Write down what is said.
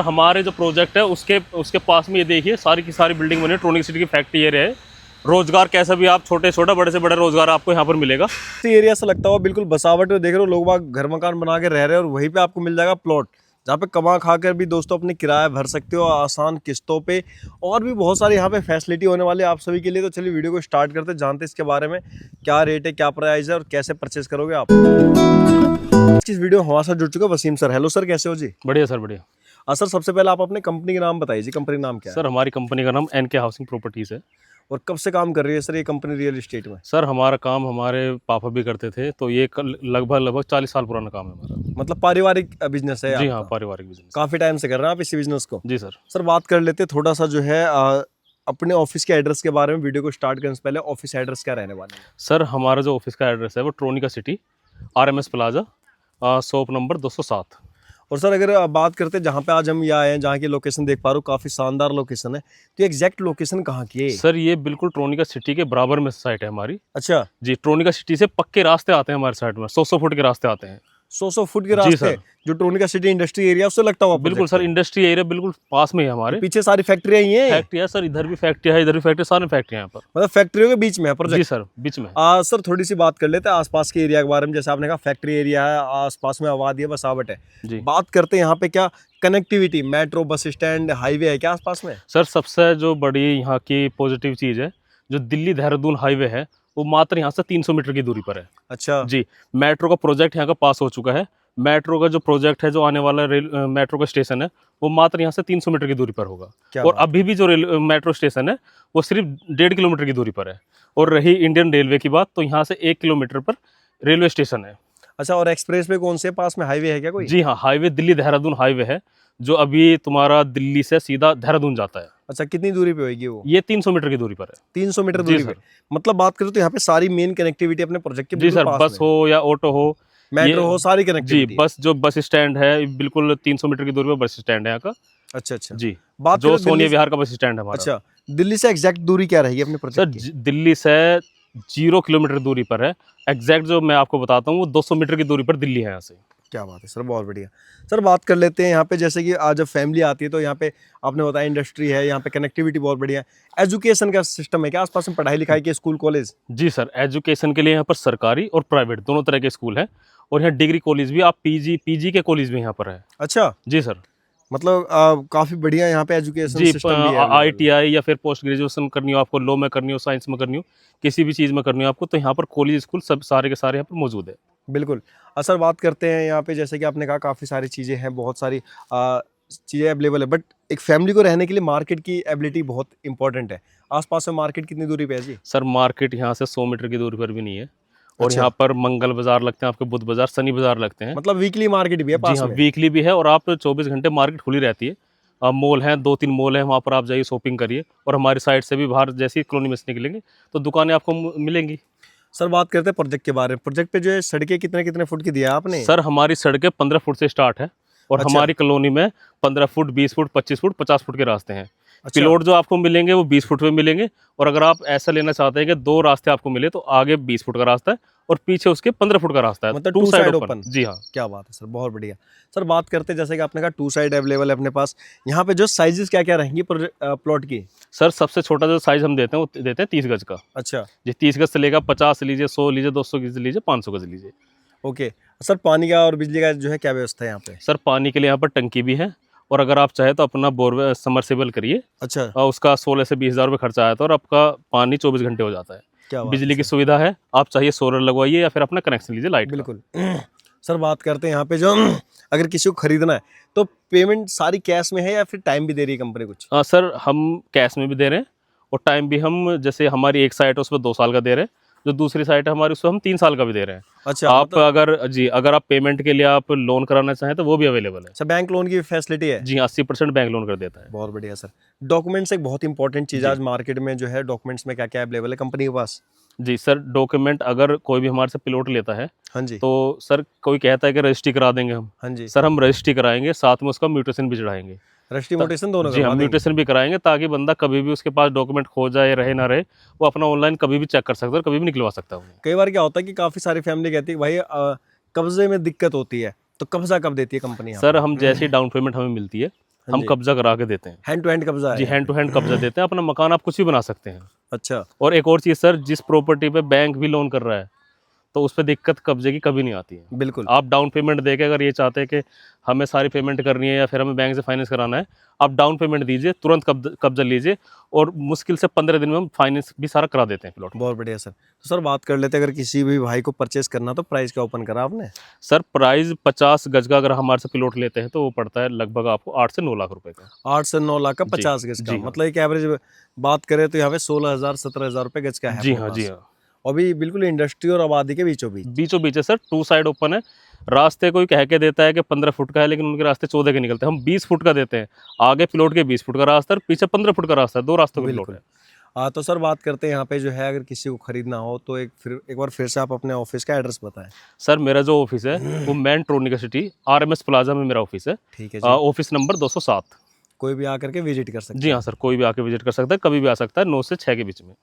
हमारे जो प्रोजेक्ट है उसके उसके पास में ये देखिए सारी की सारी बिल्डिंग बनी है। ट्रॉनिक सिटी की फैक्ट्री एरिया है। रोजगार कैसा भी आप छोटे छोटा बड़े से बड़ा रोजगार आपको यहाँ पर मिलेगा। एरिया से लगता हुआ बिल्कुल बसावट में देख रहे हो, लोग बाग घर मकान बना के रह रहे हैं और वहीं पे आपको मिल जाएगा प्लॉट जहाँ पे कमा खा कर भी दोस्तों अपनी किराया भर सकते हो आसान किस्तों पे। और भी बहुत सारी यहाँ पे फैसिलिटी होने वाली है आप सभी के लिए। तो चलिए वीडियो को स्टार्ट करते हैं, जानते हैं इसके बारे में क्या रेट है, क्या प्राइस है और कैसे परचेज करोगे आप। इस वीडियो हमारे साथ जुड़ चुका है वसीम सर। हेलो सर, कैसे हो जी? बढ़िया सर, बढ़िया। सर सबसे पहले आप अपने कंपनी का नाम बताइए जी, कंपनी का नाम क्या है? सर हमारी कंपनी का नाम एनके हाउसिंग प्रॉपर्टीज़ है। और कब से काम कर रही है सर ये कंपनी रियल इस्टेट में? सर हमारा काम हमारे पापा भी करते थे, तो ये लगभग 40 साल पुराना काम है हमारा। मतलब पारिवारिक बिजनेस है जी आपका? हाँ, पारिवारिक बिजनेस। काफी टाइम से कर रहे हैं आप इसी बिजनेस को? जी सर। सर बात कर लेते हैं थोड़ा सा जो है अपने ऑफिस के एड्रेस के बारे में। वीडियो को स्टार्ट करने से पहले ऑफिस एड्रेस क्या रहने वाला है? सर हमारा जो ऑफिस का एड्रेस है वो Tronica city, RMS plaza, shop number 207। और सर अगर बात करते हैं जहाँ पे आज हम यहाँ आए हैं, जहाँ की लोकेशन देख पा रहे हो काफ़ी शानदार लोकेशन है, तो एग्जैक्ट लोकेशन कहाँ की है? सर ये बिल्कुल ट्रोनिका सिटी के बराबर में साइट है हमारी। अच्छा, जी, ट्रोनिका सिटी से पक्के रास्ते आते हैं हमारे साइड में, 100 फुट के रास्ते आते हैं। 100 फुट के जी रास्ते सर। जो ट्रोनिका सिटी इंडस्ट्री एरिया उससे लगता हुआ बिल्कुल project सर, है। इंडस्ट्री एरिया बिल्कुल पास में है हमारे। पीछे सारी फैक्ट्रियाँ ही हैं? फैक्ट्री है सर, इधर भी फैक्ट्री है, इधर भी फैक्ट्री, सारी फैक्ट्री है यहाँ पर। मतलब फैक्ट्रियों के बीच में है जी प्रोजेक्ट? सर, बीच में। सर थोड़ी सी बात कर लेते हैं आसपास के एरिया के बारे में। जैसे आपने कहा फैक्ट्री एरिया है, आसपास में आबादी है, बसावट है। जी बात करते हैं यहाँ पे क्या connectivity, metro, bus stand, highway है क्या आसपास में? सर, सबसे जो बड़ी यहाँ की पॉजिटिव चीज़ है, जो दिल्ली देहरादून हाईवे है, वो मात्र यहाँ से 300 मीटर की दूरी पर है। अच्छा, जी, मेट्रो का प्रोजेक्ट यहाँ का पास हो चुका है। मेट्रो का जो प्रोजेक्ट है, जो आने वाला मेट्रो का स्टेशन है, वो मात्र यहाँ से 300 मीटर की दूरी पर होगा। क्या और बात अभी भी जो मेट्रो स्टेशन है, वो सिर्फ 1.5 किलोमीटर की दूरी पर है। और रही इंडियन रेलवे की बात, तो यहाँ से 1 किलोमीटर पर रेलवे स्टेशन है। अच्छा, और एक्सप्रेस वे कौन से पास में हाईवे है क्या कोई? जी हाँ, हाईवे दिल्ली देहरादून हाईवे है, जो अभी तुम्हारा दिल्ली से सीधा देहरादून जाता है। अच्छा, कितनी दूरी पे होगी वो? ये 300 मीटर की दूरी पर है। 300 मीटर जी दूरी सर। पे। मतलब बात करें तो यहाँ पे सारी मेन कनेक्टिविटी अपने प्रोजेक्ट के जी बिल्कुल सर, पास बस में है। हो या ऑटो हो, मेट्रो हो, सारी जी, कनेक्टिविटी है। बस जो बस स्टैंड है बिल्कुल 300 मीटर की दूरी पर बस स्टैंड है यहाँ का। अच्छा अच्छा। जी, बात जो करें सोनिया दिल्ली से, विहार का बस स्टैंड है हमारा। अच्छा दिल्ली से एग्जैक्ट दूरी क्या रहेगी अपने सर प्रोजेक्ट की? दिल्ली से 0 किलोमीटर दूरी पर है। एग्जैक्ट जो मैं आपको बताता हूँ, वो 200 मीटर की दूरी पर दिल्ली है यहाँ से। क्या बात है सर, बहुत बढ़िया। सर बात कर लेते हैं यहाँ पे, जैसे कि आज जब फैमिली आती है तो यहाँ पे आपने बताया इंडस्ट्री है, यहाँ पे कनेक्टिविटी बहुत बढ़िया है। एजुकेशन का सिस्टम है क्या आसपास में, पढ़ाई लिखाई के स्कूल कॉलेज? जी सर, एजुकेशन के लिए यहाँ पर सरकारी और प्राइवेट दोनों तरह के स्कूल हैं। और यहाँ डिग्री कॉलेज भी, आप पीजी के कॉलेज भी यहाँ पर है। अच्छा, जी सर। मतलब काफी बढ़िया यहाँ पे एजुकेशन जी, सिस्टम भी है available। ITI या फिर पोस्ट ग्रेजुएशन करनी हो आपको, लॉ में करनी हो, साइंस में करनी हो, किसी भी चीज़ में करनी हो आपको, तो यहाँ पर कॉलेज स्कूल सब सारे के सारे यहाँ पर मौजूद है। बिल्कुल। सर बात करते हैं यहाँ पे, जैसे कि आपने कहा काफ़ी सारी चीज़ें हैं, बहुत सारी चीज़ें अवेलेबल है, बट एक फैमिली को रहने के लिए मार्केट की एबिलिटी बहुत इंपॉर्टेंट है। आसपास में मार्केट कितनी दूरी पे है जी? सर मार्केट यहाँ से 100 मीटर की दूरी पर भी नहीं है। और अच्छा, यहाँ पर मंगल बाजार लगते हैं आपके, बुध बाजार, शनि बाजार लगते हैं। मतलब वीकली मार्केट भी है जी पास हाँ, में? वीकली भी है, और आप 24 घंटे मार्केट खुली रहती है। मॉल हैं, 2-3 मॉल हैं, वहाँ पर आप जाइए, शॉपिंग करिए। और हमारी साइड से भी बाहर जैसे ही कॉलोनी में से निकलेंगे तो दुकानें आपको मिलेंगी। सर बात करते हैं प्रोजेक्ट के बारे में। प्रोजेक्ट पे जो है सड़कें कितने कितने फुट की दिया है आपने? सर हमारी सड़कें 15 फुट से स्टार्ट है। और अच्छा। हमारी कॉलोनी में 15 फुट, 20 फुट, 25 फुट, 50 फुट के रास्ते हैं। अच्छा, प्लॉट जो आपको मिलेंगे वो 20 फुट में मिलेंगे। और अगर आप ऐसा लेना चाहते हैं कि 2 रास्ते आपको मिले, तो आगे 20 फुट का रास्ता है और पीछे उसके 15 फुट का रास्ता है, मतलब two two side side open. Open. जी हाँ। क्या बात है सर, बहुत बढ़िया। सर बात करते हैं, जैसे कि आपने कहा टू साइड अवेलेबल है अपने पास। यहाँ पे जो साइजेस क्या क्या रहेंगी प्लॉट की? सर सबसे छोटा जो साइज हम देते हैं वो देते हैं 30 गज का। अच्छा, जी, 30 गज से लेकर 50 लीजिए, 100 लीजिए, 200 गज लीजिए, 500 गज लीजिए। ओके। सर पानी का और बिजली का जो है क्या व्यवस्था है यहाँ पे? सर पानी के लिए यहाँ पर टंकी भी है। और अगर आप चाहे तो अपना बोरवेल समरसेबल करिए, अच्छा, और उसका 16 से 20 हज़ार रुपये खर्चा आया था, और आपका पानी 24 घंटे हो जाता है। क्या बात है बिजली की सर, सुविधा है, आप चाहिए सोलर लगवाइए या फिर अपना कनेक्शन लीजिए लाइट का। बिल्कुल। सर बात करते हैं यहाँ पे जो अगर किसी को खरीदना है तो पेमेंट सारी कैश में है या फिर टाइम भी दे रही है कंपनी कुछ? सर हम कैश में भी दे रहे हैं, और टाइम भी हम, जैसे हमारी एक साइट है उसमें 2 साल का दे रहे हैं, जो दूसरी साइट है हमारी उसमें हम 3 साल का भी दे रहे हैं। अच्छा, आप मतलब अगर जी, अगर आप पेमेंट के लिए आप लोन कराना चाहें तो वो भी अवेलेबल है। अच्छा बैंक लोन की फैसिलिटी है? जी हाँ, 80% बैंक लोन कर देता है। बहुत बढ़िया सर। डॉक्यूमेंट्स एक बहुत इंपॉर्टेंट चीज़ है आज मार्केट में जो है, डॉक्यूमेंट्स में क्या क्या अवेलेबल है कंपनी के पास? जी सर, डॉक्यूमेंट अगर कोई भी हमारे से प्लॉट लेता है, हाँ जी, तो सर कोई कहता है कि रजिस्ट्री करा देंगे हम। हाँ जी। सर हम रजिस्ट्री कराएंगे, साथ में उसका म्यूटेशन भी चढ़ाएंगे। रजिस्ट्री मोटेशन दोनों जी हाँ, करवा देंगे? म्यूटेशन भी कराएंगे, ताकि बंदा कभी भी उसके पास डॉक्यूमेंट खो जाए, रहे ना रहे, वो अपना ऑनलाइन कभी भी चेक कर सकता है और कभी भी निकलवा सकता है उन्हें। कई बार क्या होता है कि काफ़ी सारी फैमिली कहती है भाई कब्जे में दिक्कत होती है, तो कब्जा कब देती है कंपनी यहाँ सर पे? हम जैसे ही डाउन पेमेंट हमें मिलती है, हाँ हम जी। कब्जा करा के देते हैं। हैंड टू हैंड कब्जा जी, है। हैंड टू हैंड कब्जा देते हैं, अपना मकान आप कुछ भी बना सकते हैं। अच्छा। और एक और चीज़ सर, जिस प्रॉपर्टी पे बैंक भी लोन कर रहा है तो उस पे दिक्कत कब्जे की कभी नहीं आती है। बिल्कुल। आप डाउन पेमेंट देके अगर ये चाहते हैं कि हमें सारी पेमेंट करनी है या फिर हमें बैंक से फाइनेंस कराना है, आप डाउन पेमेंट दीजिए, तुरंत कब्जा लीजिए और मुश्किल से 15 दिन में हम फाइनेंस भी सारा करा देते हैं प्लॉट। बहुत बढ़िया सर। तो सर बात कर लेते हैं, अगर किसी भी भाई को परचेस करना तो प्राइस क्या ओपन करा आपने? सर प्राइस 50 गज का अगर हमारे से प्लॉट लेते हैं तो वो पड़ता है लगभग आपको 8 से 9 लाख रुपए का। 8 से 9 लाख का जी, 50 गज का, जी हाँ। मतलब एक एवरेज बात करें तो यहाँ पे 16,000 17,000 रुपए गज का है जी अपने हाँ, जी पास। हाँ। और भी बिल्कुल इंडस्ट्री और आबादी के बीचों बीच। बीचों बीच है सर, 2 साइड ओपन है। रास्ते कोई कह के देता है कि 15 फुट का है, लेकिन उनके रास्ते 14 के निकलते हैं। हम 20 फुट का देते हैं। आगे प्लॉट के 20 फुट का रास्ता और पीछे 15 फुट का रास्ता है, 2 रास्तों का प्लॉट बिल्कुल। है। तो सर बात करते हैं यहाँ पे जो है, अगर किसी को खरीदना हो तो एक बार फिर से आप अपने ऑफिस का एड्रेस बताएं। सर मेरा जो ऑफिस है वो main Tronica city RMS plaza में मेरा ऑफिस है। ठीक है जी। Office number 207। कोई भी आकर के विजिट कर सकते जी हैं। हाँ सर, कोई भी आके विजिट कर सकता है, कभी भी आ सकता है, 9 से 6 के बीच में।